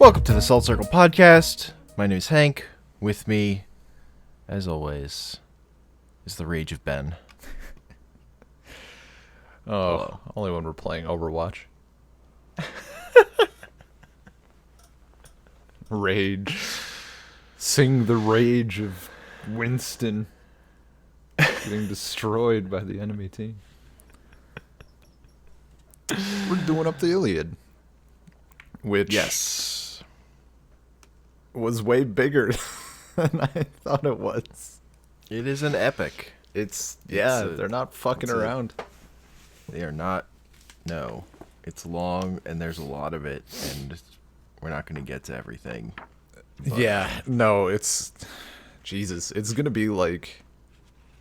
Welcome to the Salt Circle Podcast. My name is Hank. With me, as always, is the Rage of Ben. Oh, only when we're playing Overwatch. Rage. Sing the rage of Winston getting destroyed by the enemy team. We're doing up the Iliad. Which was way bigger than I thought it was. It is an epic. They're not fucking around. They are not. No. It's long, and there's a lot of it, and we're not going to get to everything. But it's... Jesus, it's going to be like...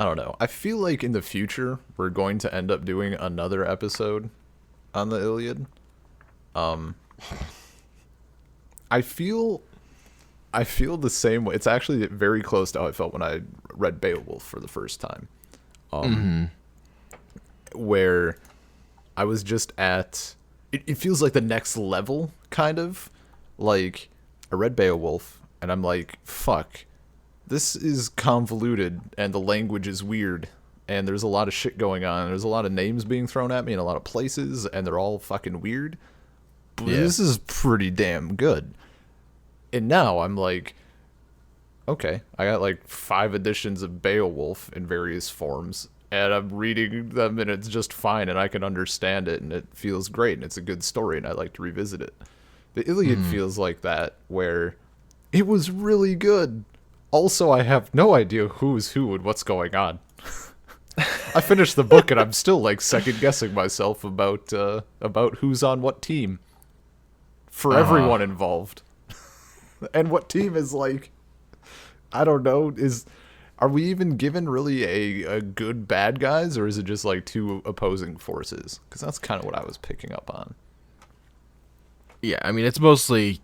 I don't know. I feel like in the future, we're going to end up doing another episode on the Iliad. I feel the same way. It's actually very close to how I felt when I read Beowulf for the first time. Where I was just at... It feels like the next level, kind of. Like, I read Beowulf, and I'm like, fuck. This is convoluted, and the language is weird, and there's a lot of shit going on. There's a lot of names being thrown at me in a lot of places, and they're all fucking weird. But this is pretty damn good. And now I'm like, okay, I got like 5 editions of Beowulf in various forms, and I'm reading them, and it's just fine, and I can understand it, and it feels great, and it's a good story, and I like to revisit it. The Iliad feels like that, where it was really good. Also, I have no idea who's who and what's going on. I finished the book, and I'm still like second guessing myself about who's on what team for everyone involved. And what team is like, I don't know, are we even given really a good bad guys, or is it just like 2 opposing forces? Because that's kind of what I was picking up on. Yeah, I mean, it's mostly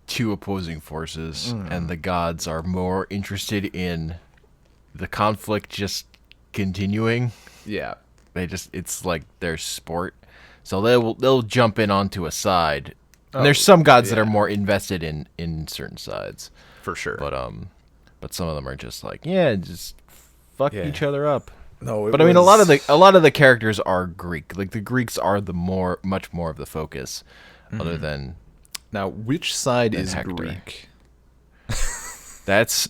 2 opposing forces, and the gods are more interested in the conflict just continuing. Yeah. It's like their sport. So they'll jump in onto a side. And there's some gods that are more invested in certain sides. For sure. But some of them are just like, just fuck each other up. No, I mean, a lot of the characters are Greek. Like the Greeks are much more of the focus, other than now. Which side is Hector. Greek? That's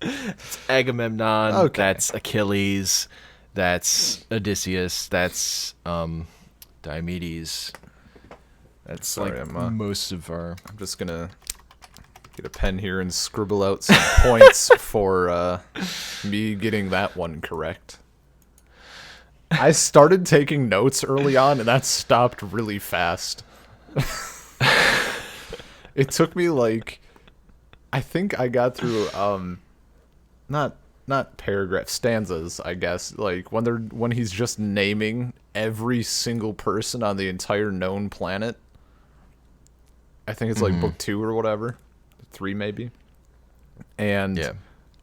it's Agamemnon. Okay. That's Achilles. That's Odysseus. That's Diomedes. That's most of our... I'm just gonna get a pen here and scribble out some points for me getting that one correct. I started taking notes early on, and that stopped really fast. It took me like... I think I got through... Not paragraphs, stanzas, I guess. Like, when he's just naming every single person on the entire known planet. I think it's like book 2 or whatever, 3 maybe. And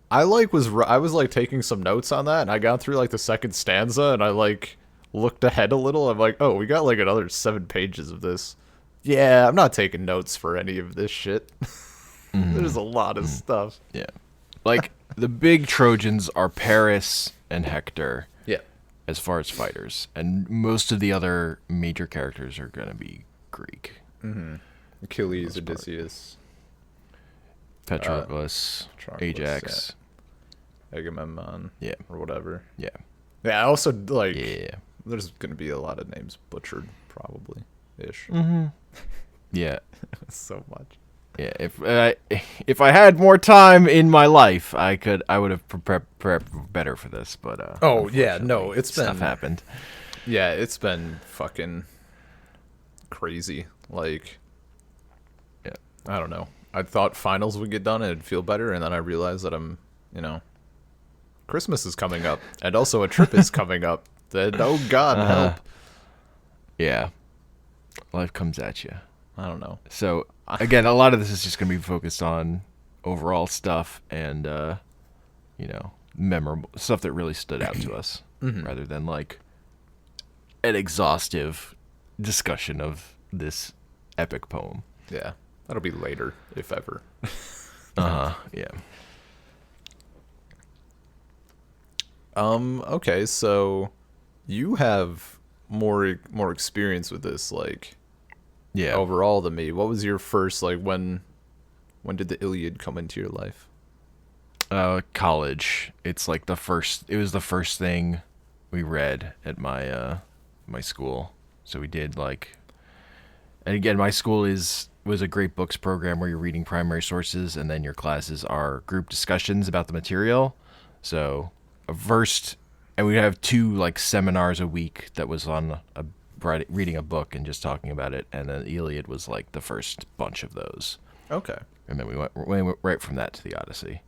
I was like taking some notes on that, and I got through like the second stanza, and I like looked ahead a little. I'm like, oh, we got like another 7 pages of this. Yeah, I'm not taking notes for any of this shit. There's a lot of stuff. Yeah, like the big Trojans are Paris and Hector. Yeah, as far as fighters, and most of the other major characters are gonna be Greek. Achilles, Odysseus, Patroclus, Ajax, Agamemnon, or whatever. Yeah. I also like. Yeah. There's gonna be a lot of names butchered, probably ish. Yeah. So much. Yeah. If I had more time in my life, I would have prepared better for this. But it's stuff been happened. Yeah, it's been fucking crazy. Like. I don't know. I thought finals would get done and it'd feel better, and then I realized that Christmas is coming up, and also a trip is coming up. That God help. Yeah. Life comes at you. I don't know. So again, a lot of this is just gonna be focused on overall stuff and memorable stuff that really stood out to us, rather than like an exhaustive discussion of this epic poem. Yeah, that'll be later, if ever. Yeah. Okay, so you have more experience with this, like, Yeah. overall than me. What was your first, like, when did the Iliad come into your life? College. It's like it was the first thing we read at my school. So we did like, and again, my school was a great books program where you're reading primary sources and then your classes are group discussions about the material. So a first, and we have two like seminars a week that was on reading a book and just talking about it, and then Iliad was like the first bunch of those, Okay. and then we went right from that to the Odyssey.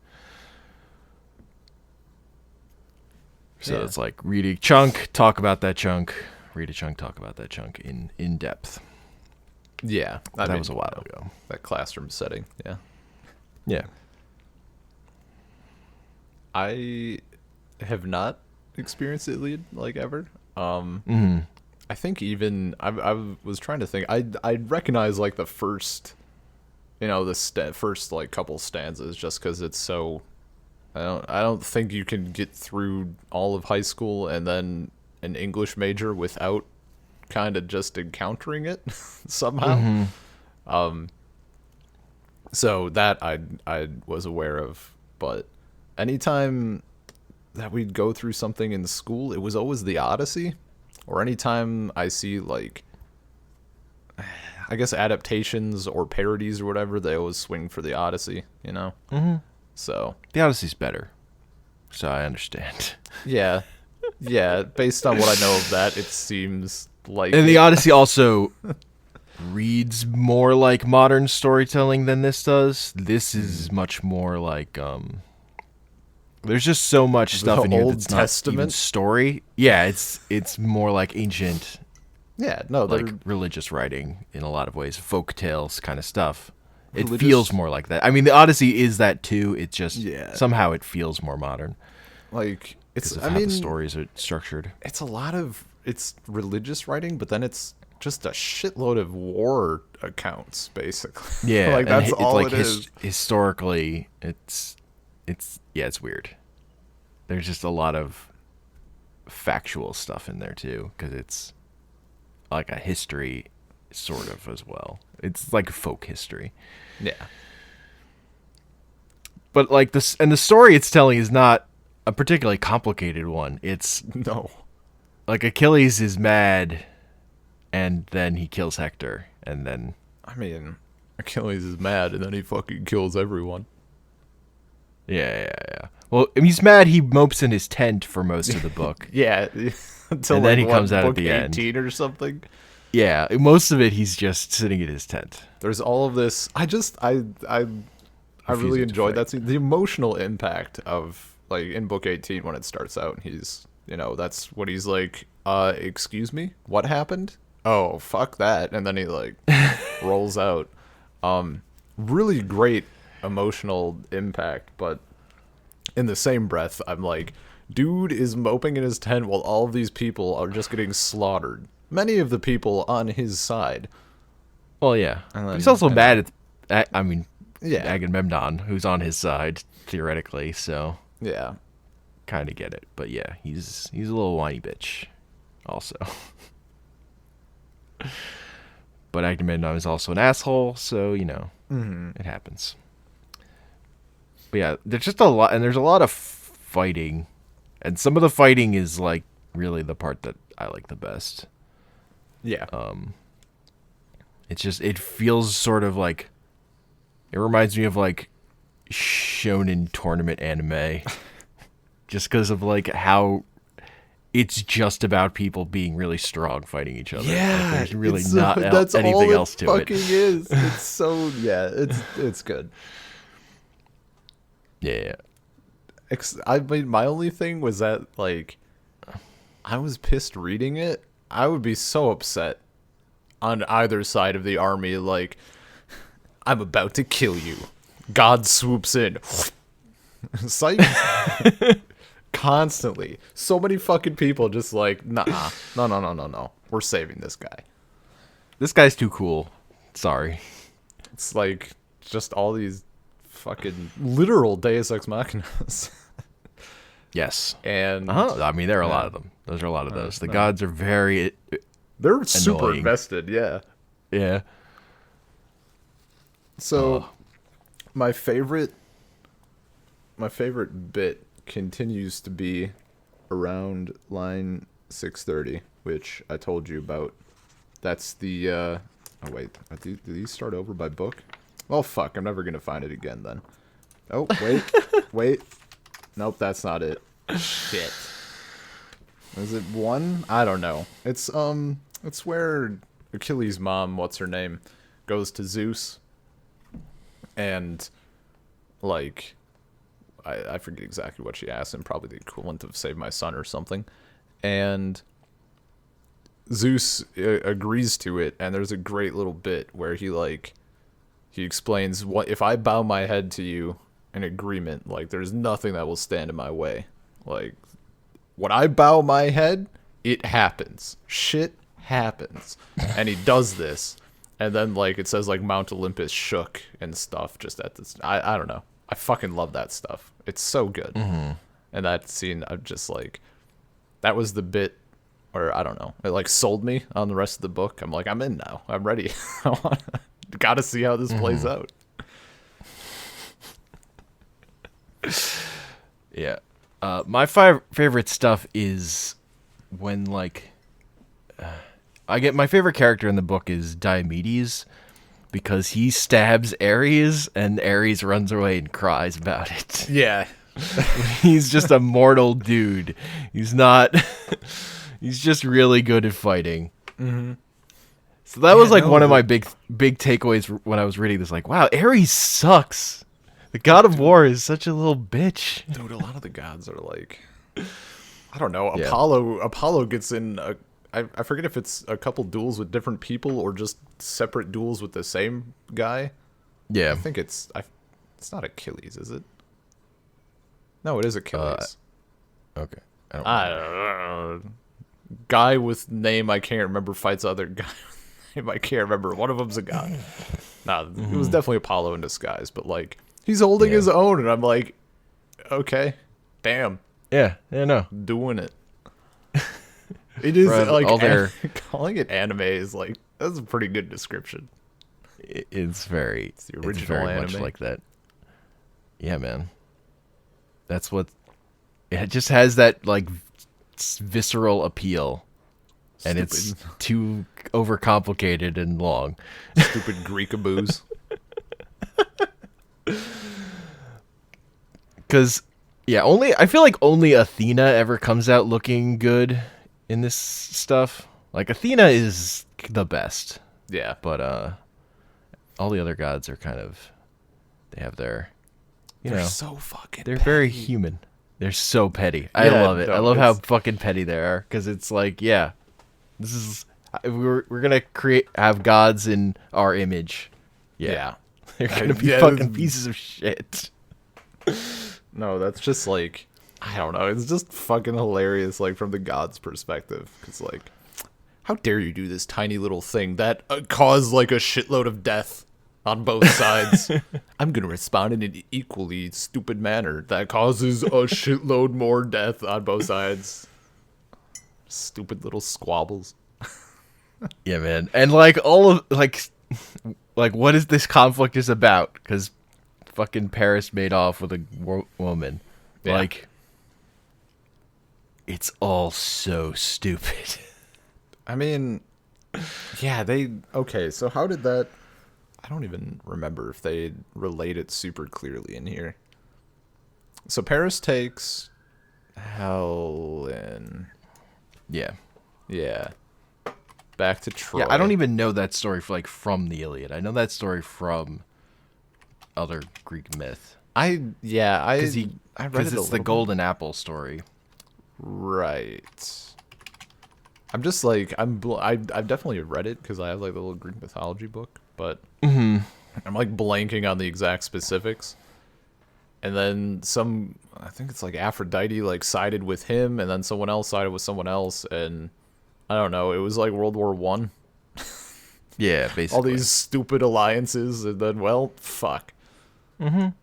So Yeah. it's like read a chunk, talk about that chunk, read a chunk, talk about that chunk in depth. Yeah, That was a while ago. That classroom setting. Yeah, Yeah. I have not experienced Iliad like ever. I think even I was trying to think. I recognize like the first, first like couple stanzas just because it's so. I don't think you can get through all of high school and then an English major without kind of just encountering it somehow. So that I was aware of, but anytime that we'd go through something in school, it was always the Odyssey, or anytime I see like I guess adaptations or parodies or whatever, they always swing for the Odyssey, So The Odyssey's better. So I understand. yeah, yeah. Based on what I know of that, it seems like And the Odyssey also reads more like modern storytelling than this does. This is much more like there's just so much stuff The in here Old that's not even Testament? story. Yeah, it's more like ancient, yeah, no, like they're religious writing in a lot of ways, folk tales kind of stuff. It Religious- feels more like that. I mean, the Odyssey is that too. It just Yeah. somehow it feels more modern like because it's. of I how mean, the stories are structured. it's a lot of it's religious writing, but then it's just a shitload of war accounts, basically. Yeah, like and that's it's all like it is. historically, it's yeah, it's weird. There's just a lot of factual stuff in there too, because it's like a history sort of as well. It's like folk history, Yeah, but like this, and the story it's telling is not a particularly complicated one. It's no, like Achilles is mad, and then he kills Hector, and then I mean, Achilles is mad, and then he fucking kills everyone. yeah. Well, he's mad. He mopes in his tent for most of the book. Yeah, until And then he comes out at book the end. 18 or something. Yeah, most of it he's just sitting in his tent. There's all of this. I really Refusing to enjoyed that fight. scene. The emotional impact of like in book 18 when it starts out, and he's that's what he's like. Excuse me, what happened? Oh, fuck that, and then he like rolls out. Really great emotional impact, but in the same breath, I'm like, dude is moping in his tent while all of these people are just getting slaughtered. Many of the people on his side. Well, yeah. And then- He's also and- mad at, I mean, Yeah. Agamemnon, who's on his side, theoretically, so Yeah. kind of get it. But yeah, he's a little whiny bitch, also. But Agamemnon is also an asshole, so, it happens. But yeah, there's just a lot, and there's a lot of fighting. And some of the fighting is, like, really the part that I like the best. Yeah. It feels sort of like, it reminds me of like shonen tournament anime, just because of like how it's just about people being really strong fighting each other. Like, there's really it's, not that's anything all else to fucking it. is. It's so it's good. Yeah, I mean, my only thing was that like I was pissed reading it. I would be so upset on either side of the army. Like, I'm about to kill you. God swoops in. Psych. Constantly. So many fucking people just like, nah, no. We're saving this guy. this guy's too cool Sorry. It's like just all these fucking literal Deus Ex Machinas. Yes. And I mean, there are a lot yeah. of them. Those are a lot of those. The no. gods are very They're super annoying. invested, yeah. Yeah. So my favorite bit continues to be around line 630, which I told you about. That's the oh wait, do these start over by book? Oh fuck, I'm never gonna find it again then. Oh wait, wait, nope, that's not it. Shit. Is it one? I don't know. It's where Achilles' mom, what's her name, goes to Zeus, and like I forget exactly what she asked him, probably the equivalent of save my son or something. And Zeus agrees to it, and there's a great little bit where he explains, what if I bow my head to you in agreement, like there's nothing that will stand in my way. Like when I bow my head, it happens. Shit happens. And he does this. And then like it says like Mount Olympus shook and stuff just at this. I don't know. I fucking love that stuff. It's so good. And that scene, I'm just like, that was the bit where, I don't know, it like sold me on the rest of the book. I'm like, I'm in now. I'm ready. Gotta see how this plays out. Yeah. My favorite stuff is when, like, I get my favorite character in the book is Diomedes, because he stabs Ares and Ares runs away and cries about it. Yeah. He's just a mortal dude. He's not. He's just really good at fighting. So that was like one of my big takeaways when I was reading this. Like, wow, Ares sucks. The god of war is such a little bitch. Dude, a lot of the gods are like, I don't know. Yeah. Apollo gets in I forget if it's a couple duels with different people or just separate duels with the same guy. Yeah. I think it's not Achilles, is it? No, it is Achilles. Okay. I don't know. Guy with name I can't remember fights other guy with name I can't remember. One of them's a god. Nah, it was definitely Apollo in disguise, but like he's holding his own, and I'm like, okay, damn, Yeah. Yeah. No. doing it. It is Right, like all their- calling it anime is like, that's a pretty good description. It's very. the original it's very much anime. like that. Yeah, man. That's what. It just has that like visceral appeal, and it's Stupid. too overcomplicated and long. Stupid Greekaboos. Because, yeah, I feel like only Athena ever comes out looking good in this stuff. Like, Athena is the best, Yeah. but all the other gods are kind of, they have their, They're know, so fucking they're very petty. human. They're so petty. I Yeah, love it. no, I love how it's- fucking petty they are. Because it's like, yeah, this is, we're gonna have gods in our image. Yeah. They're gonna be Yeah, fucking pieces of shit. No, that's just like, I don't know. It's just fucking hilarious, like from the gods' perspective. Because like, how dare you do this tiny little thing that caused like a shitload of death on both sides? I'm gonna respond in an equally stupid manner that causes a shitload more death on both sides. Stupid little squabbles. Yeah, man. And like all of like what is this conflict is about? Because fucking Paris made off with a woman. Yeah. Like, it's all so stupid. I mean, yeah, okay, so how did that, I don't even remember if they relate it super clearly in here. So Paris takes Helen. Yeah. Yeah. Back to Troy. Yeah, I don't even know that story from the Iliad. I know that story from other Greek myth. I read Because it it's a the little bit. golden apple story. Right. I'm just like, I've definitely read it because I have like the little Greek mythology book, but I'm like blanking on the exact specifics. And then I think it's like Aphrodite like sided with him, and then someone else sided with someone else, and I don't know. It was like World War I. Yeah, All basically. these stupid alliances, and then, well, fuck. And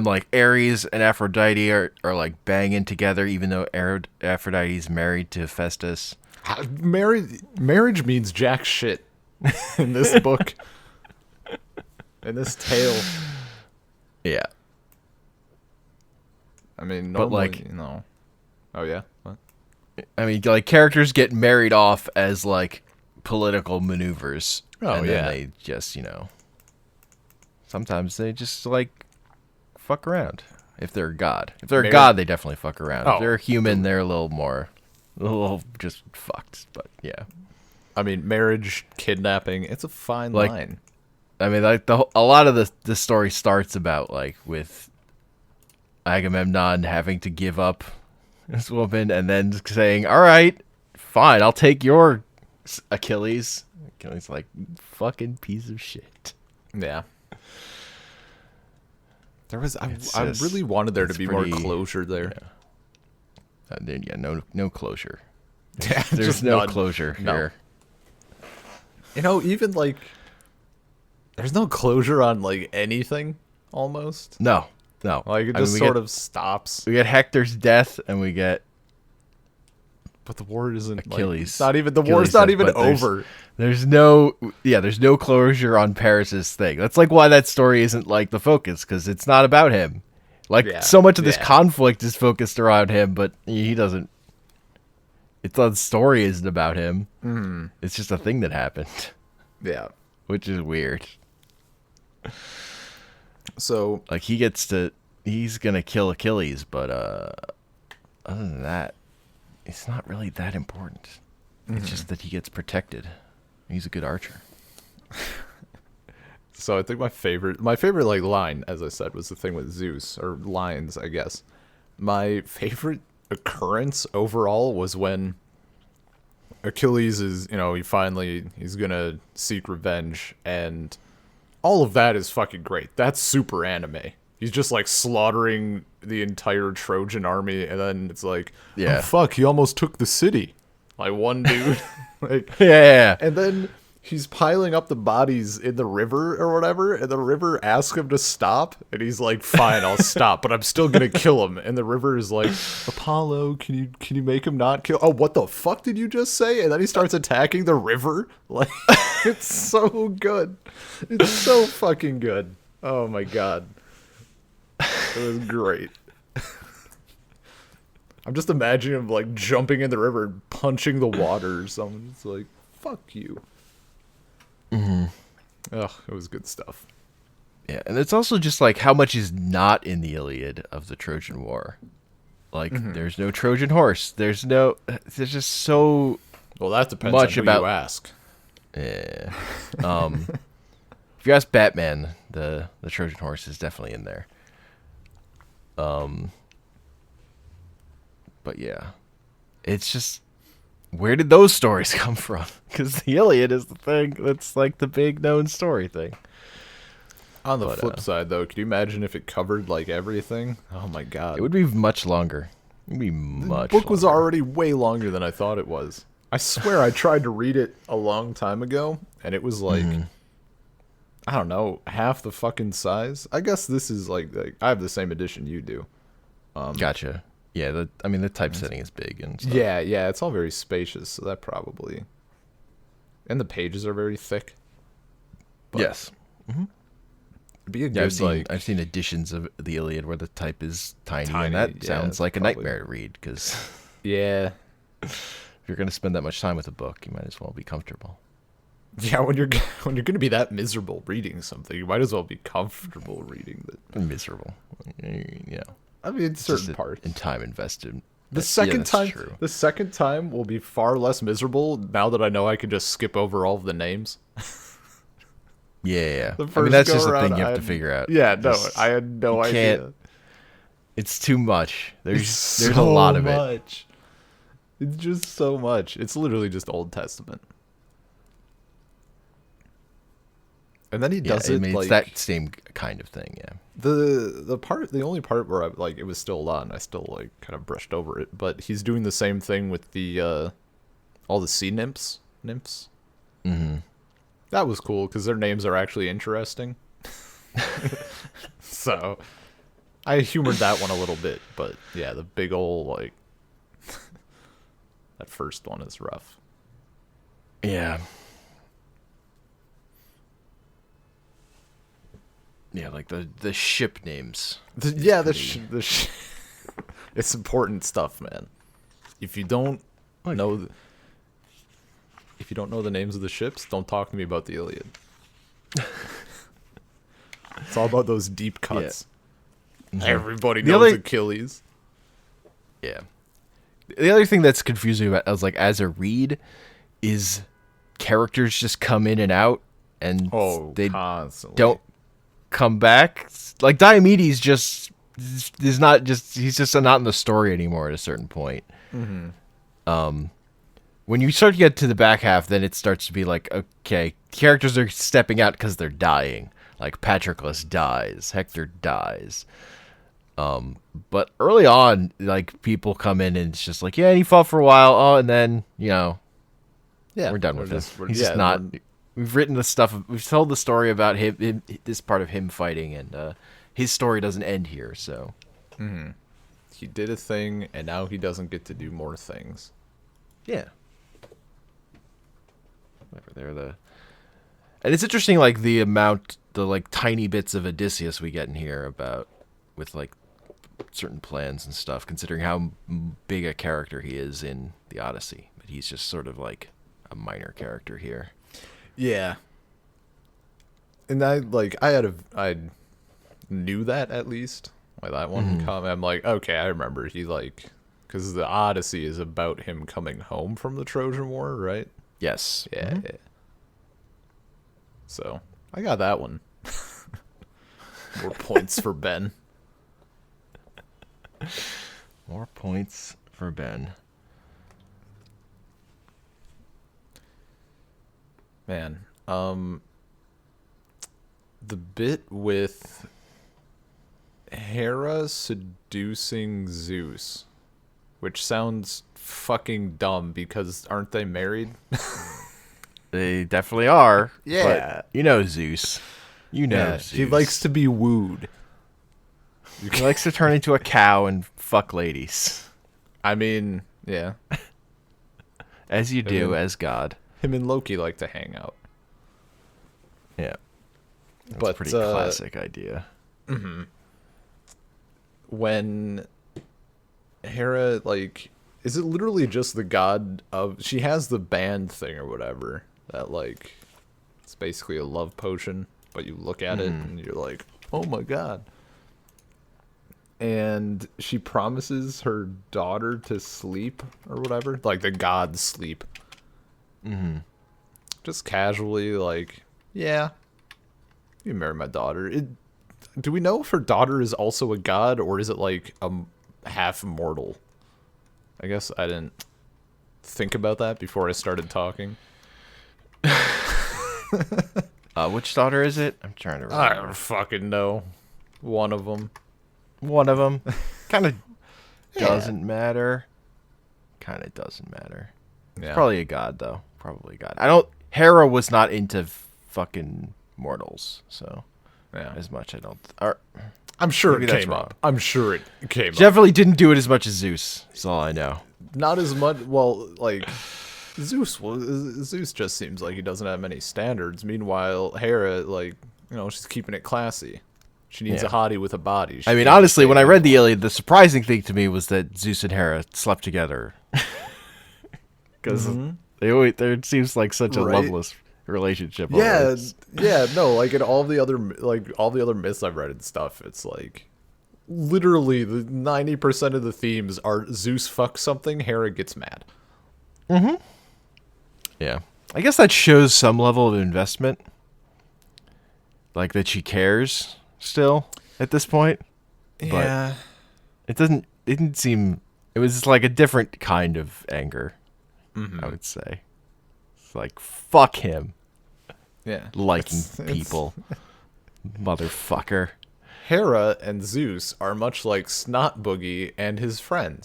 like Ares and Aphrodite are like banging together, even though Aphrodite's married to Hephaestus. Marriage means jack shit in this book, in this tale. Yeah, I mean, but normally, like, Oh yeah, what? I mean, like characters get married off as like political maneuvers, Oh, and then yeah. they just sometimes they just like fuck around. If they're a god, if they're a god, they definitely fuck around. If Oh, they're a human, they're a little just fucked. But yeah, I mean, marriage, kidnapping, it's a fine like line. I mean, like a lot of the story starts about like with Agamemnon having to give up this woman and then saying, "All right, fine, I'll take your Achilles." Achilles like, fucking piece of shit. Yeah. There was I It's I just- really wanted there to it's be more pretty- closure there. No closure. Yeah, There's just no none. closure No. here. Even like there's no closure on like anything almost. No. Like it I mean, just of stops. we get Hector's death, and we get But the war isn't Achilles. It's not even the Achilles war's not death, even but over. There's no closure on Paris's thing. That's like why that story isn't like the focus, because it's not about him. Like Yeah, so much of this yeah. conflict is focused around him, but he doesn't. It's the story isn't about him. It's just a thing that happened, Yeah. which is weird. So Like he's gonna kill Achilles, but other than that, it's not really that important. It's just that he gets protected. He's a good archer. I think my favorite like line, as I said, was the thing with Zeus, or lines, I guess. My favorite occurrence overall was when Achilles is, he's gonna seek revenge, and all of that is fucking great. That's super anime. He's just like slaughtering the entire Trojan army, and then it's like, Yeah. oh fuck, he almost took the city. Like one dude, like, Yeah. and then he's piling up the bodies in the river or whatever, and the river asks him to stop, and he's like, fine, I'll stop, but I'm still gonna kill him. And the river is like, Apollo, can you make him not kill? Oh, what the fuck did you just say? And then he starts attacking the river. Like, it's so good. It's so fucking good. Oh my god. It was great. I'm just imagining him like jumping in the river and punching the water or something. It's like, fuck you. Ugh, it was good stuff. Yeah, and it's also just like how much is not in the Iliad of the Trojan War. Like, there's no Trojan horse. There's just so Well, that depends much on who about- you ask. yeah. If you ask Batman, the Trojan horse is definitely in there. But yeah, it's just, where did those stories come from? Because the Iliad is the thing that's like the big known story thing. On the flip side, though, could you imagine if it covered like everything? Oh my god, It would be much longer. It would be much. the book was longer. already way longer than I thought it was. I swear I tried to read it a long time ago, and it was like, I don't know, half the fucking size. I guess this is like I have the same edition you do. Gotcha. Yeah, the typesetting is big and stuff. Yeah, it's all very spacious, so that probably. And the pages are very thick. But Yes. it'd be a Yeah, good I've seen editions of the Iliad where the type is tiny Tiny, and that yeah, sounds it's like a probably- nightmare to read, because yeah. if you're going to spend that much time with a book, you might as well be comfortable. Yeah, when you're gonna be that miserable reading something, you might as well be comfortable reading it. Miserable. You know. I mean, Just certain parts. in time invested. The Yeah, second that's time, true. the second time will be far less miserable now that I know I can just skip over all of the names. Yeah. The I first mean, that's go just a around, thing you have I to had- figure out. Yeah, no, Just- I had no you idea. can't- It's too much. There's So a lot of it. much. It's just so much. It's literally just Old Testament. And then he Yeah, does I it mean, like it's that same kind of thing, yeah. the only part where it was still on, I still like kind of brushed over it, but he's doing the same thing with the all the sea nymphs. That was cool because their names are actually interesting. So I humored that one a little bit, but yeah, the big old like that first one is rough. Yeah. Yeah, like the ship names. Yeah, pretty- it's important stuff, man. If you don't Like- know, if you don't know the names of the ships, don't talk to me about the Iliad. It's all about those deep cuts. Everybody The knows other- Achilles. Yeah. The other thing that's confusing about as a read is characters just come in and out and they Constantly. don't come back. Like Diomedes just is not just he's just not in the story anymore at a certain point. When you start to get to the back half, then it starts to be like, okay, characters are stepping out because they're dying. Like Patroclus dies, Hector dies. But early on, like people come in and it's just like, yeah, he fought for a while. Oh, and then Yeah, we're done with we're him. He's just not. We've written the stuff. We've told the story about him this part of him fighting, and his story doesn't end here. So He did a thing, and now he doesn't get to do more things. yeah, and it's interesting, like the like tiny bits of Odysseus we get in here about with like certain plans and stuff, considering how big a character he is in the Odyssey. But he's just sort of like a minor character here. Yeah. And I knew that at least. Like that one comment, I'm like, okay, I remember he like, because the Odyssey is about him coming home from the Trojan War, right? Yes. Yeah. So I got that one. More points for Ben. More points for Ben. Man, the bit with Hera seducing Zeus, which sounds fucking dumb because aren't they married? They definitely are. Yeah. But you know Zeus. You know Yeah, Zeus. he likes to be wooed. He likes to turn into a cow and fuck ladies. I mean, yeah. As you do mean- as God. Him and Loki like to hang out. Yeah. That's But, a pretty classic idea. When Hera, like, is it literally just the god of... She has the band thing or whatever. That, like, it's basically a love potion. But you look at it and you're like, oh my god. And she promises her daughter to sleep or whatever. Like, the gods sleep. Just casually, like, yeah, you marry my daughter. Do we know if her daughter is also a god, or is it like a half mortal? I guess I didn't think about that before I started talking. Which daughter is it? I'm trying to I remember. don't fucking know. One of them. One of them. Kind of doesn't matter. Kind of doesn't matter. Yeah. Probably a god, though. Probably a god. Hera was not into fucking mortals, so Yeah. as much I don't. I'm sure maybe it that's came wrong. up. I'm sure it came up. Definitely didn't do it as much as Zeus. That's all I know. Not as much. Well, like Zeus. Well, Zeus just seems like he doesn't have many standards. Meanwhile, Hera, like, you know, she's keeping it classy. She needs Yeah. a hottie with a body. She I mean, can't honestly, stay when I in read the one. Iliad, the surprising thing to me was that Zeus and Hera slept together. Because there seems like such a Right? loveless relationship. Yeah, always. yeah, no, like in all the other myths I've read and stuff, it's like literally the 90% of the themes are Zeus fucks something, Hera gets mad. Yeah. I guess that shows some level of investment. Like that she cares still at this point. Yeah. It didn't seem, it was like a different kind of anger, I would say. It's like, fuck him. Yeah. Liking It's- people. Motherfucker. Hera and Zeus are much like Snot Boogie and his friends.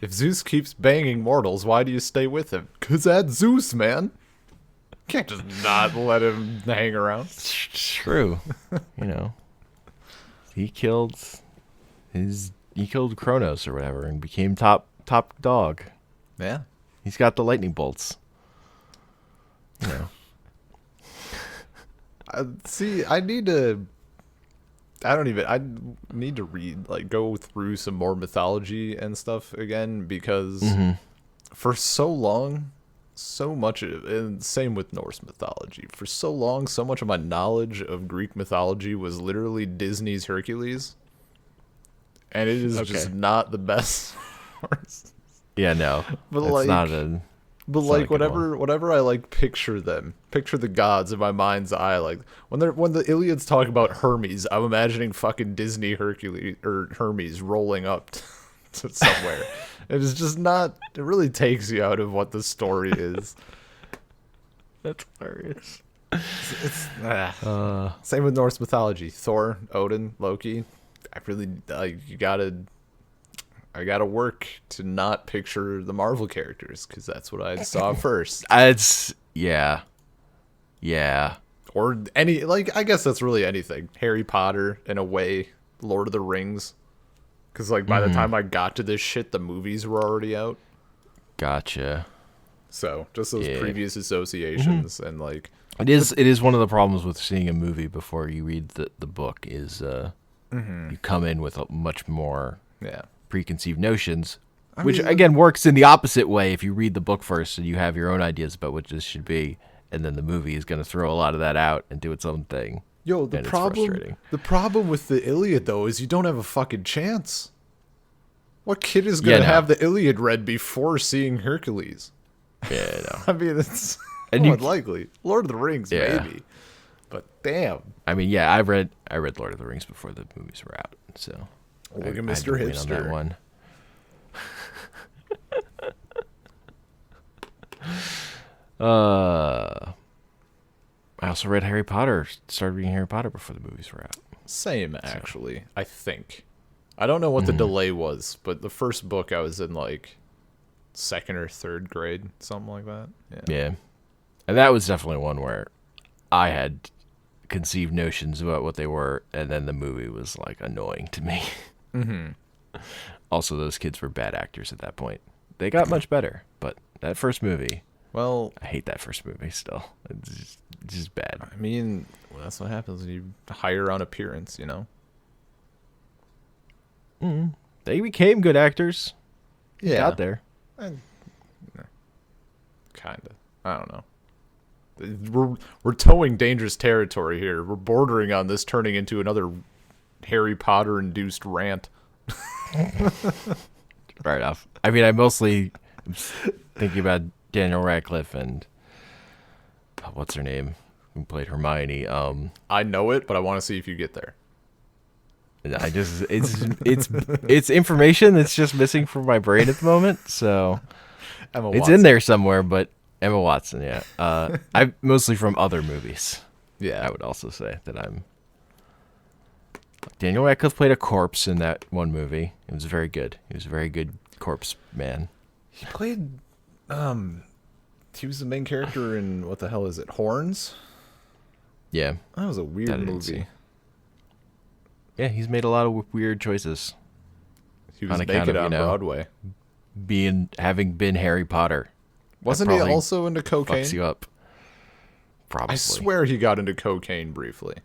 If Zeus keeps banging mortals, why do you stay with him? 'Cause that's Zeus, man. Can't just not let him hang around. It's true. You know, he killed he killed Kronos or whatever and became top dog. Yeah. He's got the lightning bolts. You know. See, I need to read, like, go through some more mythology and stuff again, because for so long, so much and same with Norse mythology. For so long, so much of my knowledge of Greek mythology was literally Disney's Hercules, and it is just not the best source. Yeah, no. But it's like, not a but it's not like a good one. whatever I like picture the gods in my mind's eye. Like when the Iliads talk about Hermes, I'm imagining fucking Disney Hercules or Hermes rolling up to somewhere. It is just not. It really takes you out of what the story is. That's hilarious. Same with Norse mythology: Thor, Odin, Loki. I really I gotta work to not picture the Marvel characters, because that's what I saw first. Yeah. Or any, like, I guess that's really anything. Harry Potter, in a way, Lord of the Rings. Because, like, by the time I got to this shit, the movies were already out. Gotcha. So, just those previous associations and, like... It is one of the problems with seeing a movie before you read the book is you come in with a much more preconceived notions, which again works in the opposite way. If you read the book first and you have your own ideas about what this should be, and then the movie is going to throw a lot of that out and do its own thing. Yo, the problem with the Iliad, though, is you don't have a fucking chance. What kid is going to have the Iliad read before seeing Hercules? Yeah, no. I mean, it's and unlikely. Lord of the Rings, maybe. But damn. I mean, yeah, I read Lord of the Rings before the movies were out, so look at Mr. Hipster on that one. I also read Harry Potter. Started reading Harry Potter before the movies were out. Same, actually. I think. I don't know what the delay was, but the first book I was in, like, 2nd or 3rd grade, something like that. Yeah. And that was definitely one where I had conceived notions about what they were, and then the movie was, like, annoying to me. Also, those kids were bad actors at that point. They got much better, but that first movie... Well, I hate that first movie still. It's just bad. I mean, that's what happens when you hire on appearance, you know? They became good actors. Yeah. Got there. Kind of. I don't know. We're towing dangerous territory here. We're bordering on this turning into another Harry Potter-induced rant. Right off. I mean, I mostly thinking about Daniel Radcliffe and what's her name, who played Hermione. I know it, but I want to see if you get there. I just it's information that's just missing from my brain at the moment. So Emma it's Watson. in there somewhere, but Emma Watson, yeah. I mostly from other movies. Yeah, I would also say that I'm. Daniel Radcliffe played a corpse in that one movie. It was very good. He was a very good corpse man. He played. He was the main character in, what the hell is it? Horns? Yeah. That was a weird movie. Yeah, he's made a lot of weird choices. He was naked on Broadway. Having been Harry Potter. Wasn't he also into cocaine? Fucks you up. Probably. I swear he got into cocaine briefly.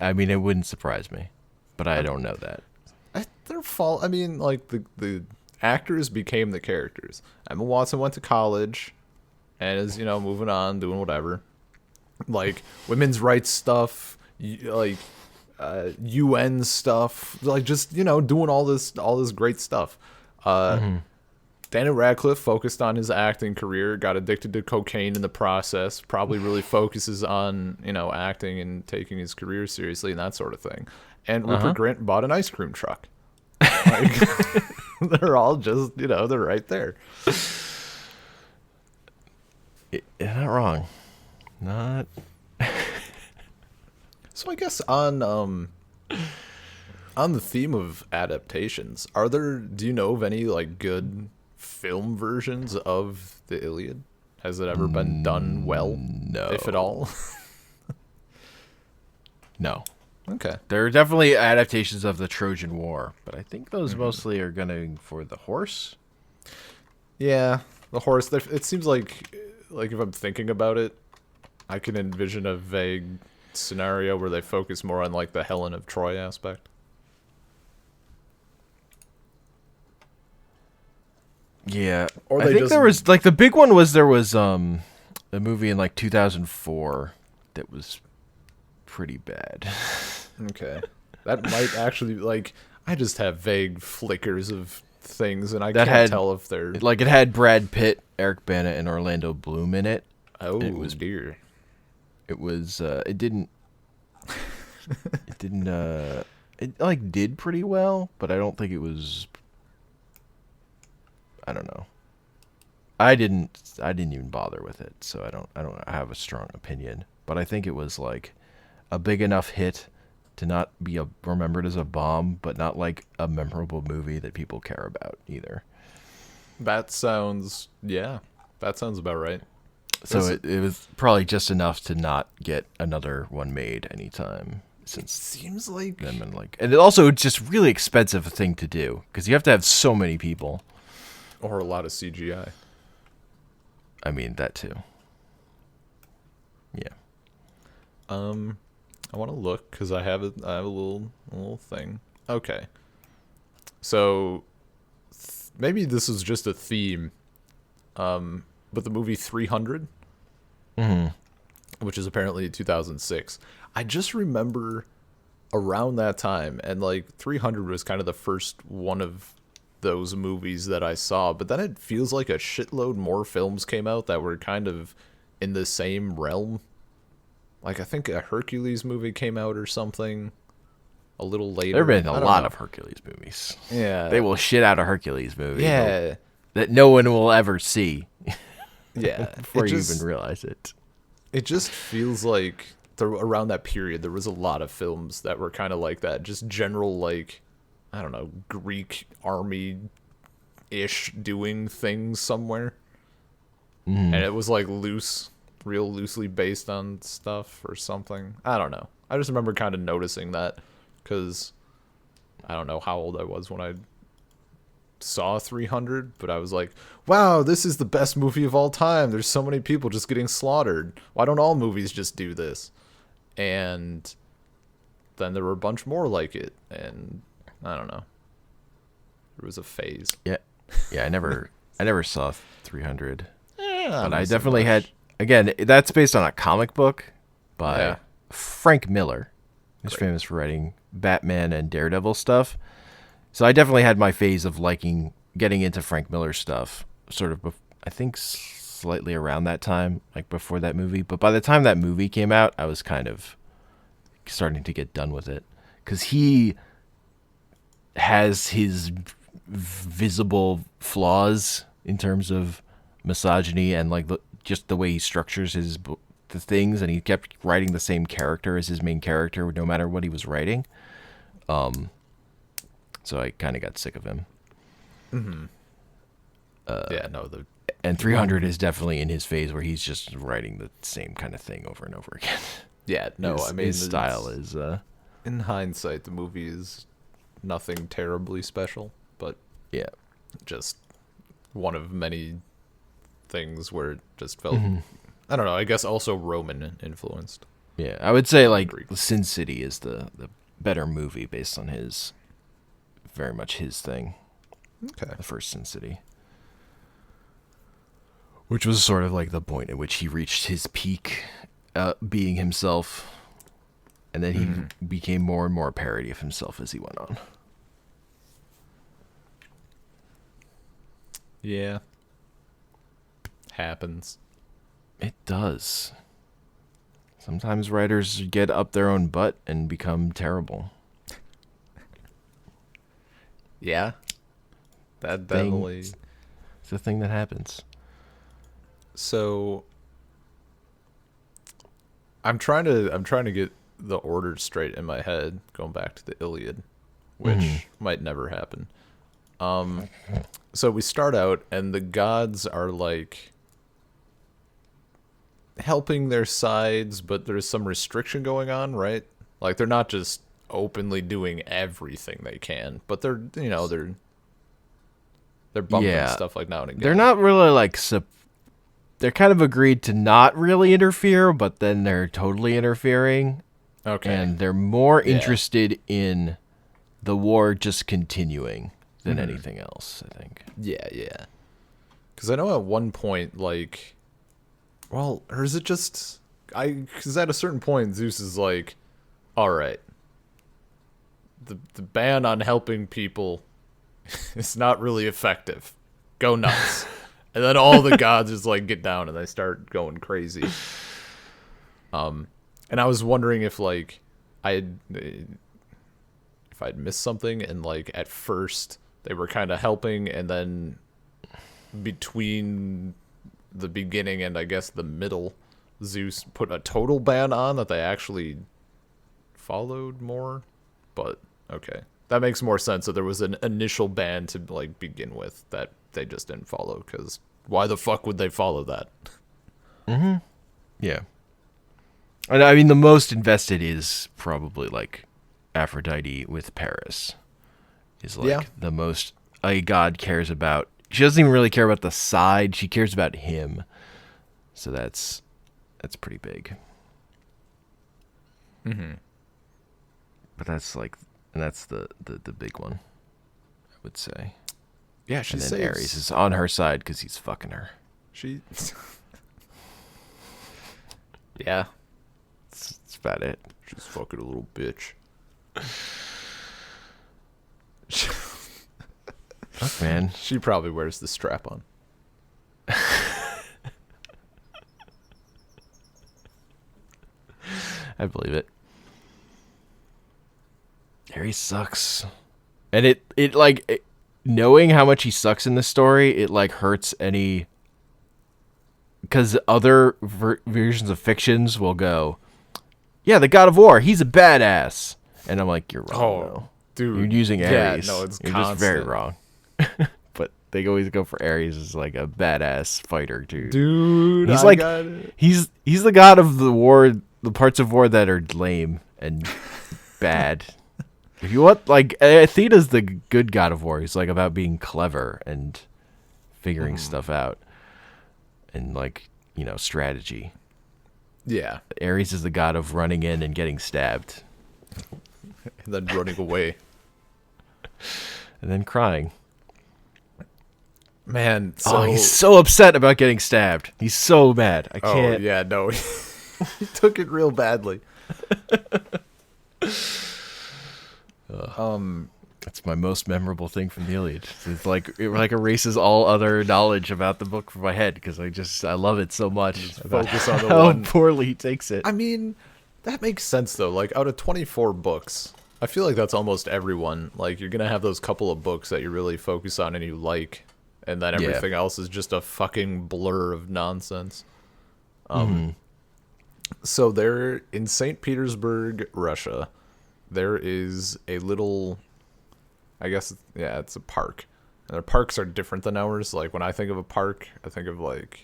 I mean, it wouldn't surprise me, but I don't know that. Their fault. I mean, like, the actors became the characters. Emma Watson went to college and is, moving on, doing whatever. Like, women's rights stuff, like, UN stuff, like, just, doing all this great stuff. Daniel Radcliffe focused on his acting career, got addicted to cocaine in the process, probably really focuses on, acting and taking his career seriously and that sort of thing. And Rupert Grint bought an ice cream truck. Like, they're all just, they're right there. You're not wrong. Not. So I guess on the theme of adaptations, do you know of any, like, good film versions of the Iliad? Has it ever been done well, if at No. all? No. Okay. There are definitely adaptations of the Trojan War, but I think those mostly are going for the horse. Yeah, the horse. It seems like if I'm thinking about it, I can envision a vague scenario where they focus more on like the Helen of Troy aspect. Yeah. Or I they think just there was like the big one was there was a movie in like 2004 that was pretty bad. okay. That might actually like I just have vague flickers of things, and I That can't had tell if they're like it had Brad Pitt, Eric Bana, and Orlando Bloom in it. oh It was dear. it was it didn't it like did pretty well, but I don't think it was. I don't know. I didn't even bother with it, so I don't have a strong opinion. But I think it was like a big enough hit to not be remembered as a bomb, but not like a memorable movie that people care about either. That sounds yeah. That sounds about right. So it was probably just enough to not get another one made anytime since Seems like then. And it also it's just really expensive thing to do because you have to have so many people. or a lot of CGI. I mean that too. Yeah. I want to look because I have a little thing. Okay, so maybe this is just a theme. But the movie 300, which is apparently 2006, I just remember around that time, and like 300 was kind of the first one of those movies that I saw. But then it feels like a shitload more films came out that were kind of in the same realm. Like I think a Hercules movie came out or something a little later. There have been I a don't lot know. of Hercules movies. Yeah. They will shit out a Hercules movie. Yeah. That no one will ever see Yeah. before you even realize it. It just feels like around that period there was a lot of films that were kind of like that, just general like I don't know, Greek army ish doing things somewhere. And it was like real loosely based on stuff or something. I don't know. I just remember kind of noticing that cuz I don't know how old I was when I saw 300, but I was like, wow, this is the best movie of all time. There's so many people just getting slaughtered. Why don't all movies just do this? And then there were a bunch more like it, and I don't know. There was a phase. Yeah. Yeah, I never saw 300. Yeah, But I definitely had again, that's based on a comic book by Yeah. Frank Miller. He's famous for writing Batman and Daredevil stuff. So I definitely had my phase of getting into Frank Miller stuff, sort of, I think slightly around that time, like before that movie. But by the time that movie came out, I was kind of starting to get done with it. Because he has his visible flaws in terms of misogyny and like just the way he structures the things, and he kept writing the same character as his main character no matter what he was writing. So I kind of got sick of him. Yeah, no, And 300 is definitely in his phase where he's just writing the same kind of thing over and over again. yeah, no, his, I mean his style is in hindsight the movie is nothing terribly special, but yeah. just one of many things where it just felt I don't know, I guess also Roman influenced. Yeah, I would say like Greek. Sin City is the better movie based on very much his thing. Okay. The first Sin City. Which was sort of like the point at which he reached his peak being himself. And then he became more and more a parody of himself as he went on. Yeah. Happens. It does. Sometimes writers get up their own butt and become terrible. Yeah. That definitely. It's a thing that happens. So I'm trying to get the order straight in my head, going back to the Iliad, which might never happen. So we start out and the gods are like helping their sides, but there's some restriction going on, right? Like they're not just openly doing everything they can, but they're bumping Yeah. stuff like now and again. They're not really like they're kind of agreed to not really interfere, but then they're totally interfering. Okay. And they're more Yeah. interested in the war just continuing than anything else, I think. Yeah. Because I know at one point, like, well, or is it just because at a certain point Zeus is like, all right, the ban on helping people is not really effective. Go nuts. And then all the gods just like get down and they start going crazy. And I was wondering if like if I'd missed something, and like at first they were kind of helping, and then between the beginning and I guess the middle, Zeus put a total ban on that they actually followed more. But okay, that makes more sense. So there was an initial ban to like begin with that they just didn't follow, because why the fuck would they follow that? Yeah. And I mean, the most invested is probably like Aphrodite with Paris. Is like Yeah. the most a god cares about. She doesn't even really care about the side. She cares about him. So that's pretty big. But that's like, and that's the big one, I would say. Yeah, she And then saves. Ares is on her side because he's fucking her. She. Yeah, That's about it. she's fucking a little bitch. Fuck, man. She probably wears the strap on. I believe it. Ares sucks. And it like, knowing how much he sucks in this story, it like hurts any... Because other versions of fictions will go, yeah, the god of war, he's a badass. And I'm like, you're wrong, though. Dude. You're using Ares. Yeah, no, it's You're constant. just very wrong. But they always go for Ares as like a badass fighter, dude. Dude, He's I like, got it. he's the god of the war, the parts of war that are lame and bad. If you want, like, Athena's the good god of war. He's like about being clever and figuring stuff out and like, you know, strategy. Yeah, Ares is the god of running in and getting stabbed and then running away. and then crying. Man, so Oh, he's so upset about getting stabbed. He's so mad. I oh can't. yeah, no, he took it real badly. That's my most memorable thing from the Iliad. It's like it like erases all other knowledge about the book from my head because I love it so much. Focus on the how one. poorly he takes it. I mean, that makes sense though. Like out of 24 books, I feel like that's almost everyone. Like you're gonna have those couple of books that you really focus on and you like, and then Yeah. everything else is just a fucking blur of nonsense. So there in St. Petersburg, Russia, there is a little, I guess, yeah, it's a park. And their parks are different than ours. Like when I think of a park, I think of like,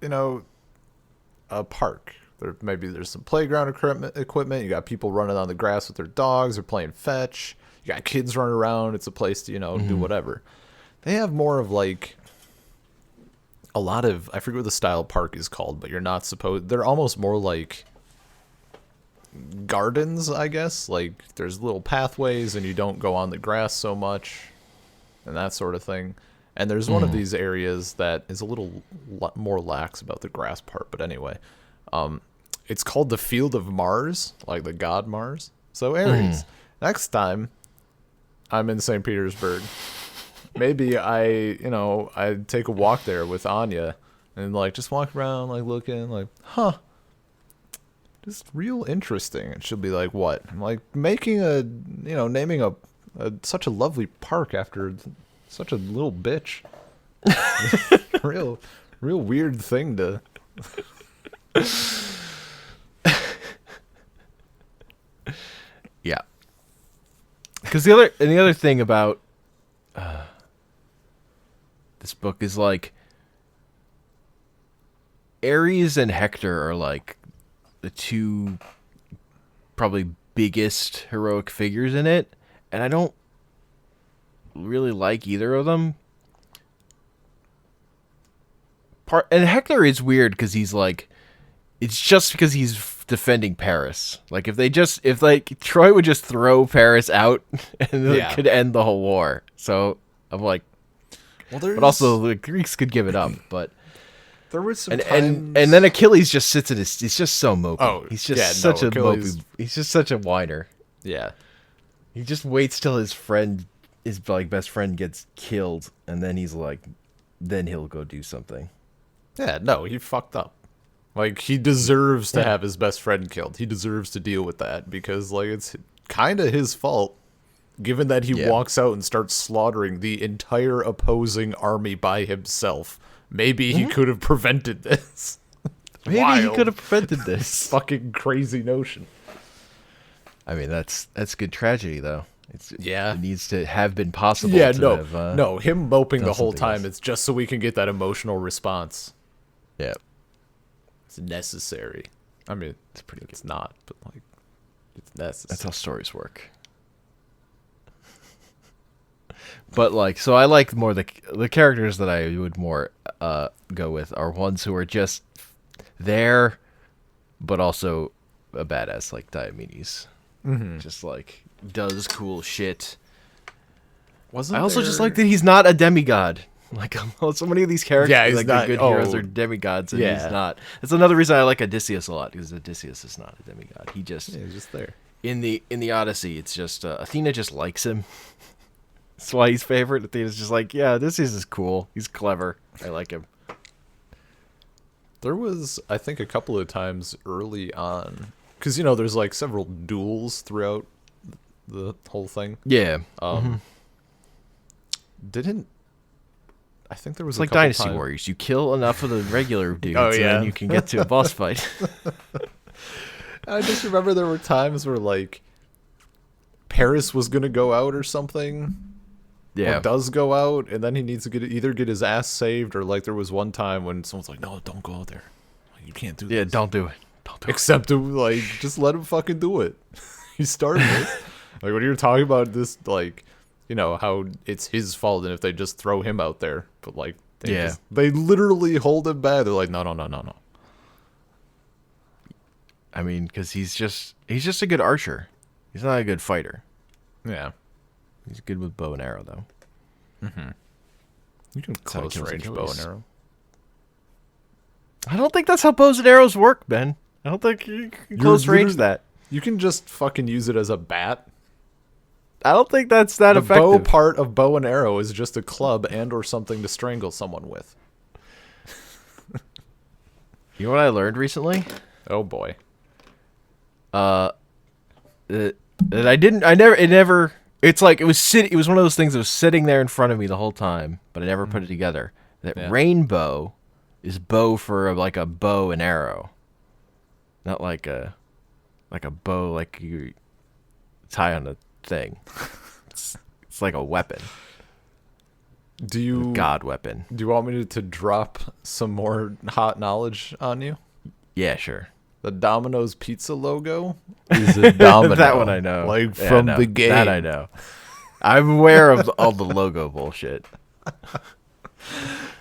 you know, a park. Maybe there's some playground equipment. You got people running on the grass with their dogs. They're playing fetch. You got kids running around. It's a place to, do whatever. They have more of like a lot of, I forget what the style park is called, but you're not supposed, they're almost more like gardens, I guess. Like there's little pathways and you don't go on the grass so much and that sort of thing. And there's one of these areas that is a little more lax about the grass part, but anyway, it's called the Field of Mars, like the god Mars. So Ares, next time I'm in St. Petersburg, maybe I take a walk there with Anya and like just walk around like looking like, just real interesting. And she'll be like, what? I'm like, making naming a such a lovely park after such a little bitch. real weird thing to. Yeah. Because the other thing about this book is like Ares and Hector are like the two probably biggest heroic figures in it, and I don't really like either of them. And Hector is weird because he's like, it's just because he's defending Paris. Like if like Troy would just throw Paris out, and it could end the whole war. So I'm like, well, but also the Greeks could give it up. But there was some and then Achilles just sits in his. He's just so mopey. Oh, he's just such a mopey. He's just such a whiner. Yeah, he just waits till his like best friend gets killed, and then he's like, then he'll go do something. Yeah, no, he fucked up. Like, he deserves to have his best friend killed. He deserves to deal with that because, like, it's kind of his fault, given that he walks out and starts slaughtering the entire opposing army by himself. Maybe he could have prevented this. Maybe he could have prevented this. Fucking crazy notion. I mean, that's good tragedy, though. It needs to have been possible. Yeah, to no, him moping the whole time. Else. It's just so we can get that emotional response. Yeah. It's necessary. I mean, it's pretty. It's not, but like, it's necessary. That's how stories work. But like, so I like more the characters that I would more go with are ones who are just there, but also a badass, like Diomedes. Mm-hmm. Just like does cool shit. I also just like that he's not a demigod. Like so many of these characters, he's like not, the good heroes, are demigods, and he's not. That's another reason I like Odysseus a lot, because Odysseus is not a demigod. He's just there. In the Odyssey, it's just Athena just likes him. That's why he's favorite. Athena's just like, yeah, Odysseus is cool. He's clever. I like him. There was, I think, a couple of times early on, because there's like several duels throughout the whole thing. Yeah. I think there was it's like Dynasty Warriors. You kill enough of the regular dudes, and then you can get to a boss fight. I just remember there were times where like Paris was gonna go out or something. Yeah, or does go out, and then he needs to either get his ass saved, or like there was one time when someone's like, "No, don't go out there. Like, you can't do this." Yeah, don't do it. Don't do Except to like just let him fucking do it. He started it. Like when you're talking about this, like. How it's his fault, and if they just throw him out there, but like they literally hold him back. They're like, no. I mean, because he's just a good archer. He's not a good fighter. Yeah, he's good with bow and arrow, though. Mm-hmm. You can close range bow and arrow. I don't think that's how bows and arrows work, Ben. I don't think you can close range that. You can just fucking use it as a bat. I don't think that's that effective. The bow part of bow and arrow is just a club and or something to strangle someone with. You know what I learned recently? Oh boy. That it's like it was one of those things that was sitting there in front of me the whole time, but I never put it together. That rainbow is bow for like a bow and arrow. Not like a bow like you tie on a thing. It's like a weapon. God weapon. Do you want me to drop some more hot knowledge on you? Yeah, sure. The Domino's pizza logo is a domino. That one I know. Like from the game. That I know. I'm aware of all the logo bullshit.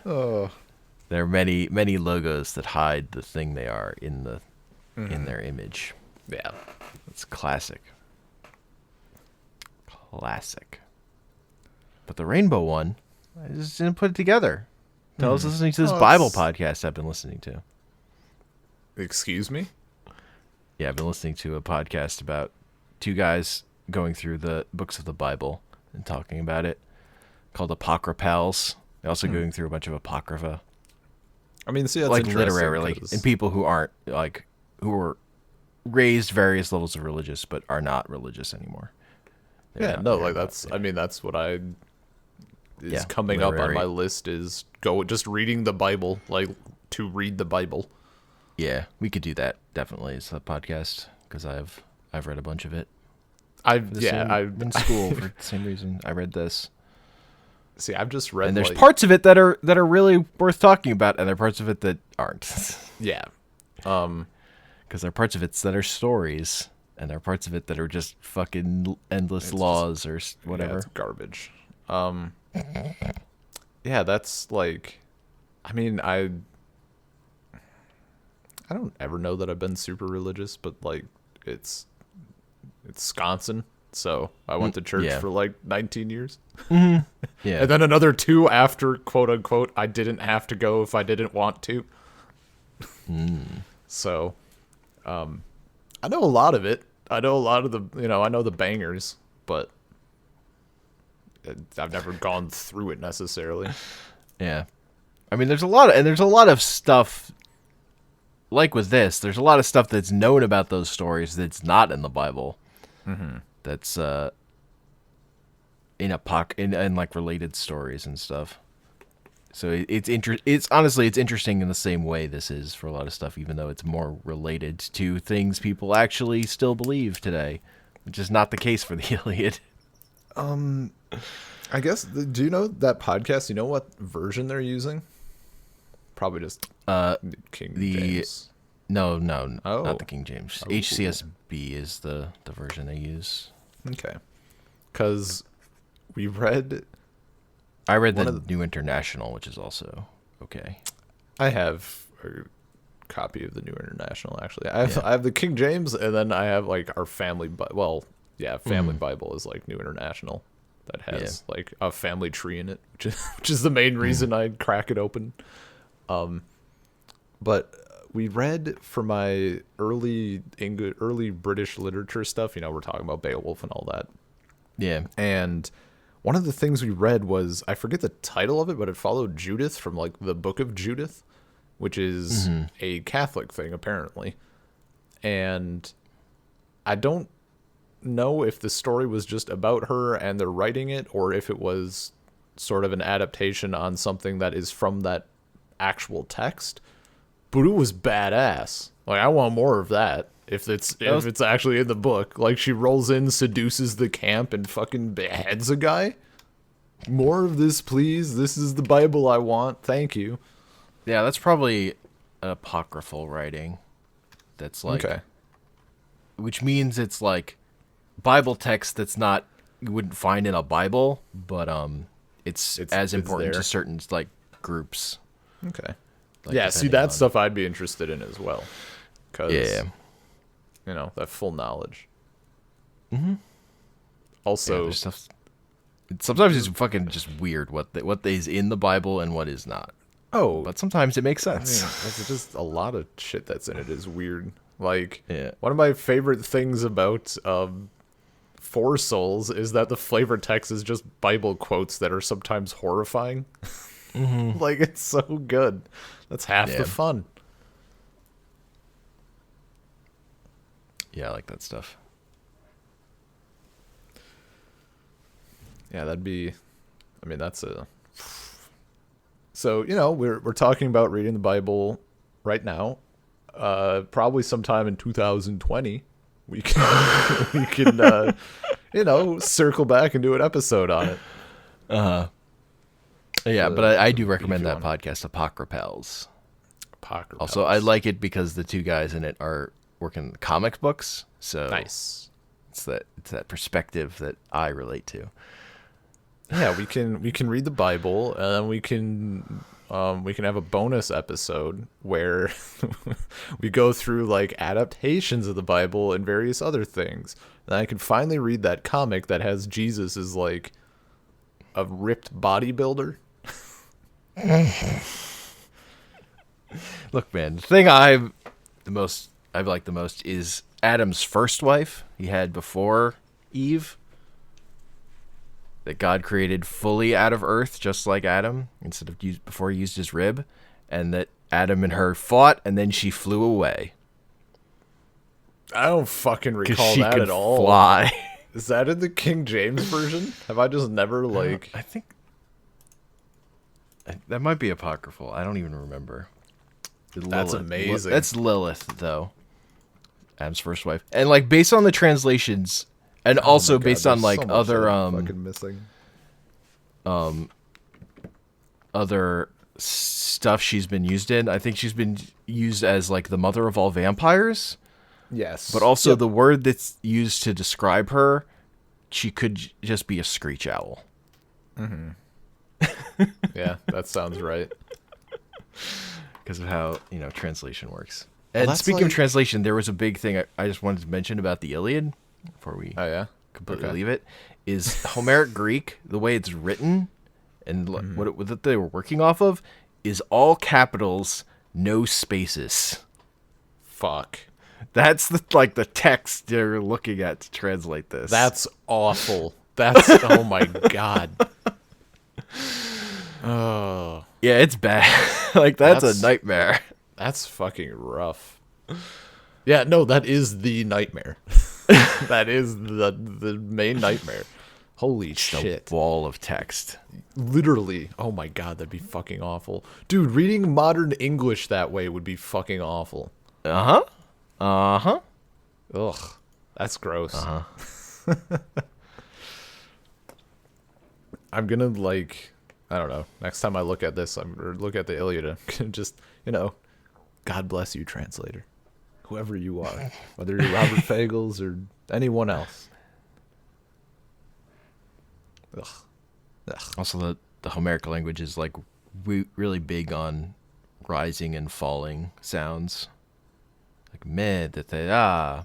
Oh. There are many, many logos that hide the thing they are in their image. Yeah. It's classic. But the rainbow one, I just didn't put it together. I was listening to this Bible podcast I've been listening to. Excuse me? Yeah, I've been listening to a podcast about two guys going through the books of the Bible and talking about it, called Apocryphals. They're also going through a bunch of Apocrypha. I mean, see, that's like literally, and people who aren't who were raised various levels of religious but are not religious anymore. That's what is coming up on my list is just reading the Bible, like to read the Bible. Yeah, we could do that definitely. It's a podcast because I've read a bunch of it. I've been in school for the same reason I read this. See, I've just read, And there's like, parts of it that are really worth talking about, and there are parts of it that aren't. yeah. Because there are parts of it that are stories, and there are parts of it that are just fucking endless laws or whatever. Yeah, it's garbage. Yeah, that's like, I mean, I don't ever know that I've been super religious, but like, it's Wisconsin, so I went to church yeah. for like 19 years. Yeah. And then another 2 after, quote unquote, I didn't have to go if I didn't want to. So, I know a lot of it. I know a lot of I know the bangers, but I've never gone through it necessarily. Yeah. I mean, there's a lot of stuff, like with this, there's a lot of stuff that's known about those stories that's not in the Bible. Mm-hmm. That's, in like related stories and stuff. So it's honestly, it's interesting in the same way this is for a lot of stuff, even though it's more related to things people actually still believe today, which is not the case for the Iliad. I guess, do you know that podcast? You know what version they're using? Probably just King James. No, Oh. not the King James. HCSB is the version they use. Okay. Because we read... I read the New International, which is also okay. I have a copy of the New International, actually. I have the King James, and then I have like our family... family Bible is like New International. That has like a family tree in it, which is the main reason I'd crack it open. But we read for my early British literature stuff. We're talking about Beowulf and all that. Yeah. And one of the things we read was, I forget the title of it, but it followed Judith from like the Book of Judith, which is a Catholic thing apparently. And I don't know if the story was just about her and they're writing it, or if it was sort of an adaptation on something that is from that actual text. But it was badass. Like, I want more of that. If it's actually in the book, like, she rolls in, seduces the camp, and fucking beheads a guy. More of this, please. This is the Bible I want. Thank you. Yeah, that's probably apocryphal writing. That's like, okay. Which means it's like Bible text that's not, you wouldn't find in a Bible, but it's as important to certain like groups. Okay. Like, yeah, see, that stuff I'd be interested in as well. Because, that full knowledge. Mm-hmm. Also, stuff. Sometimes it's fucking just weird what is in the Bible and what is not. Oh, but sometimes it makes sense. It's just a lot of shit that's in it is weird. Like, one of my favorite things about Four Souls is that the flavor text is just Bible quotes that are sometimes horrifying. Mm-hmm. Like, it's so good. That's half the fun. Yeah, I like that stuff. Yeah, that's a... So, we're talking about reading the Bible right now. Probably sometime in 2020, we can circle back and do an episode on it. Yeah, but I do recommend that podcast, Apocrypals. Also, I like it because the two guys in it are working comic books, so nice. It's that perspective that I relate to. Yeah, we can read the Bible, and then we can have a bonus episode where we go through like adaptations of the Bible and various other things. And I can finally read that comic that has Jesus as like a ripped bodybuilder. Look, man, the thing I like the most is Adam's first wife he had before Eve. That God created fully out of earth, just like Adam, instead of before he used his rib, and that Adam and her fought, and then she flew away. I don't fucking recall that at all. Fly. Is that in the King James version? Have I just never like? I think that might be apocryphal. I don't even remember. That's amazing. That's Lilith, though. Adam's first wife, and like based on the translations. And also based on like so other fucking missing. other stuff she's been used in. I think she's been used as like the mother of all vampires, Yes. but also Yep. the word that's used to describe her, she could just be a screech owl. Yeah, that sounds right. Because of how, translation works. Well, And that's speaking of like- translation, there was a big thing I just wanted to mention about the Iliad before we Oh yeah. completely Okay. leave it, is Homeric Greek, the way it's written and what they were working off of is all capitals, no spaces. Fuck. That's the text they're looking at to translate this. That's awful. That's oh my god. Oh, yeah, it's bad. Like that's That's- a nightmare. that's fucking rough. Yeah, no, that is the nightmare. That is the main nightmare. Holy shit. A wall of text. Literally. Oh my god, that'd be fucking awful. Dude, reading modern English that way would be fucking awful. Uh-huh. Uh-huh. Ugh. That's gross. Uh-huh. I'm gonna I don't know. Next time I look at this, or look at the Iliad, I'm gonna just, God bless you, translator. Whoever you are. Whether you're Robert Fagels or anyone else. Ugh. Ugh. Also, the Homeric language is like really big on rising and falling sounds. Like meh, that they kind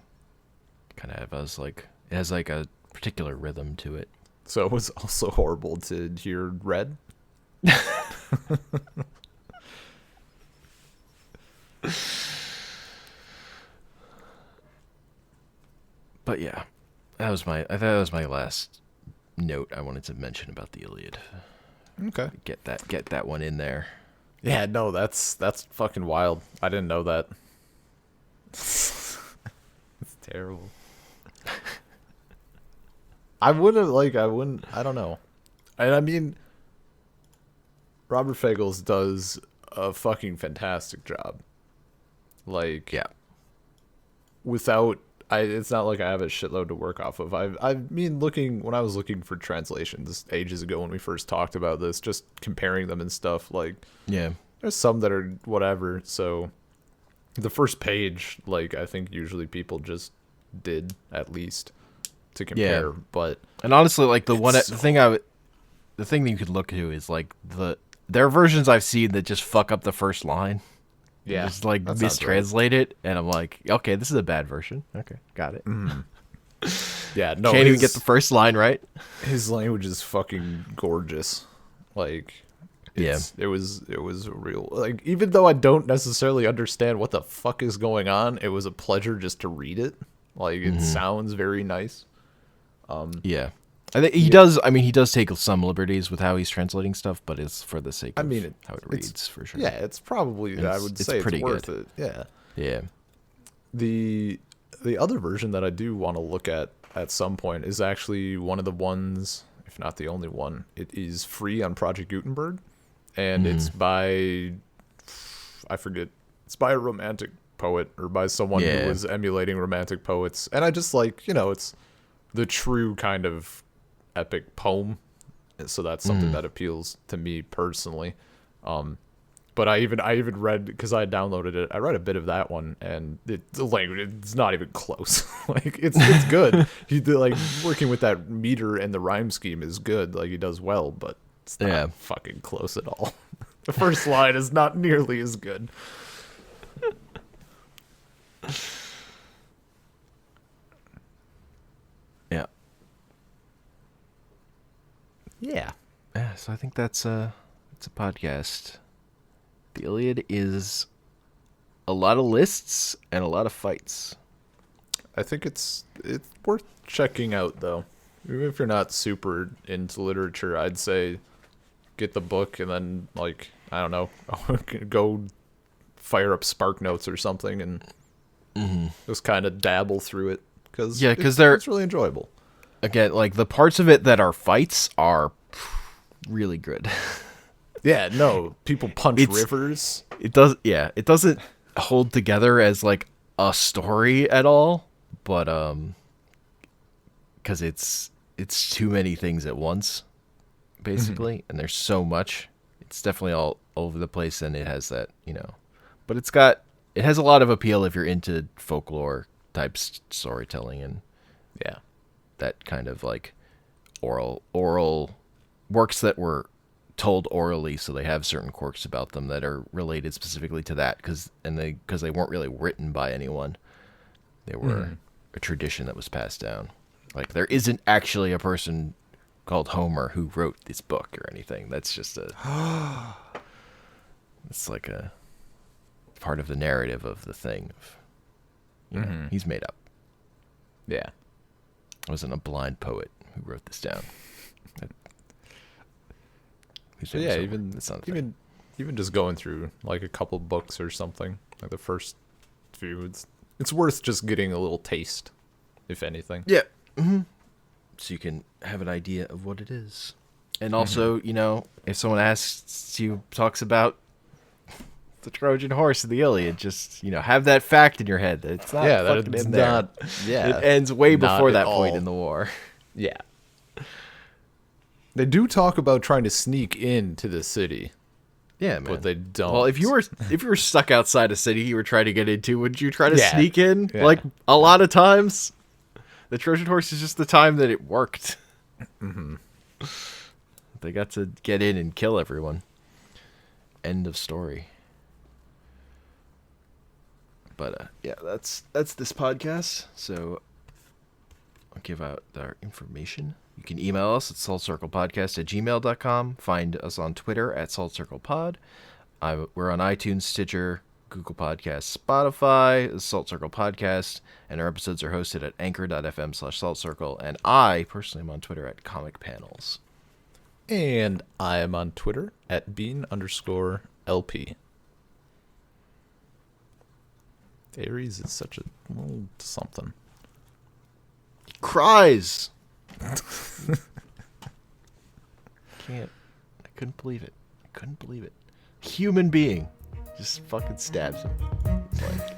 of has like it has like a particular rhythm to it. So it was also horrible to hear red. But yeah, I thought that was my last note I wanted to mention about the Iliad. Okay. Get that one in there. Yeah, no, that's fucking wild. I didn't know that. It's terrible. I don't know. And I mean, Robert Fagels does a fucking fantastic job. Like, Yeah. it's not like I have a shitload to work off of. I mean, when I was looking for translations ages ago when we first talked about this, just comparing them and stuff, like, Yeah. there's some that are whatever. So the first page, I think usually people just did at least to compare. Yeah. But And honestly, like the It's thing that you could look to is like there are versions I've seen that just fuck up the first line. yeah, Just like that sounds right. mistranslate it, and I'm like, okay, this is a bad version. Okay, got it. Yeah, no, Can't even get the first line right. his language is fucking gorgeous. It was real. Even though I don't necessarily understand what the fuck is going on, it was a pleasure just to read it. It sounds very nice. Yeah, I think he does. I mean, he does take some liberties with how he's translating stuff, but it's for the sake of how it reads for sure. Yeah, it's probably And I it's- would it's say it's pretty worth good. it. Yeah. Yeah. The other version that I do want to look at some point is actually one of the ones, if not the only one. It is free on Project Gutenberg, and it's by I forget. It's by a romantic poet or by someone Yeah. who was emulating romantic poets, and I just it's the true kind of epic poem, and so that's something that appeals to me personally. But I even read, because I downloaded it, I read a bit of that one, and the language, it's not even close. It's good. He did, working with that meter and the rhyme scheme is good. He does well, but it's not fucking close at all. The first line is not nearly as good. Yeah. Yeah. Yeah. So I think it's a podcast. The Iliad is a lot of lists and a lot of fights. I think it's worth checking out, though. Even if you're not super into literature, I'd say get the book and then, I don't know, go fire up Spark Notes or something and just kind of dabble through it. Because it's really enjoyable. Again, the parts of it that are fights are really good. Yeah, no, people punch rivers. It doesn't hold together as a story at all, but because it's too many things at once, basically, and there's so much. it's definitely all over the place, and it has that, but it has a lot of appeal if you're into folklore type storytelling and Yeah. that kind of like oral works that were told orally, so they have certain quirks about them that are related specifically to that because they weren't really written by anyone. They were a tradition that was passed down. Like there isn't actually a person called Homer who wrote this book or anything. That's just it's like a part of the narrative of the thing. He's made up. Yeah. It wasn't a blind poet who wrote this down. So yeah, even just going through like a couple books or something, like the first few, it's worth just getting a little taste, if anything. Yeah. So you can have an idea of what it is. And also, if someone talks about the Trojan horse in the Iliad, just, have that fact in your head that it's not fucking in there. It ends way before that point in the war. Yeah. They do talk about trying to sneak into the city. Yeah, man. But they don't. Well, if you were stuck outside a city you were trying to get into, would you try to sneak in? Yeah. Like a lot of times, the Trojan horse is just the time that it worked. They got to get in and kill everyone. End of story. But yeah, that's this podcast. So I'll give out our information. You can email us at saltcirclepodcast@gmail.com. Find us on Twitter at saltcirclepod. We're on iTunes, Stitcher, Google Podcasts, Spotify, the Salt Circle Podcast, and our episodes are hosted at anchor.fm/saltcircle. And I personally am on Twitter at Comic Panels. And I am on Twitter at bean_LP. Aries is such a little something. He cries. I couldn't believe it. Human being just fucking stabs him. It's like,